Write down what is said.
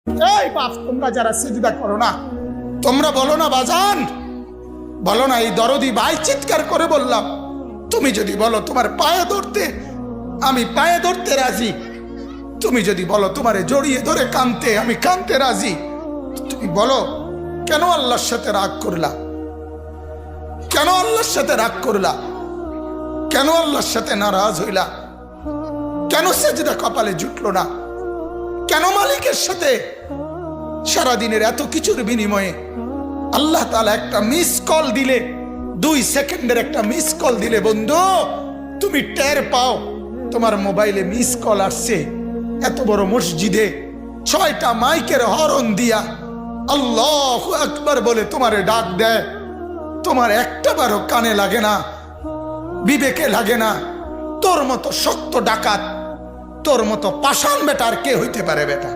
এই বাপ, তোমরা যারা সিজদা করো না, তোমরা বলো না বাজান, বলো না এই দরদি ভাই চিৎকার করে বললাম, তুমি যদি বলো তোমার পায়ে ধরতে, আমি পায়ে ধরতে রাজি। তুমি যদি বলো তোমারে জড়িয়ে ধরে কাঁদতে, আমি কাঁদতে রাজি। তুমি বলো কেন আল্লাহর সাথে রাগ করলা? কেন আল্লাহর সাথে রাগ করলা? কেন আল্লাহর সাথে নারাজ হইলা? কেন সেজদা কপালে জুটলো না? কেন মালিকের সাথে সারাদিনের এত কিছুর বিনিময়ে আল্লাহ তাআলা একটা মিস কল দিলে, 2 সেকেন্ডের একটা মিস কল দিলে বন্ধু, তুমি টের পাও তোমার মোবাইলে মিস কল আসছে। এত বড় মসজিদে 6টা মাইকের হরন দিয়া আল্লাহু আকবার বলে তোমারে ডাক দেয়, তোমার একটা বারও কানে লাগে না, বিবেকে লাগে না। তোর মতো শক্ত ডাকাত, তোর মতো পাষাণ বেটা আর কে হইতে পারে বেটা?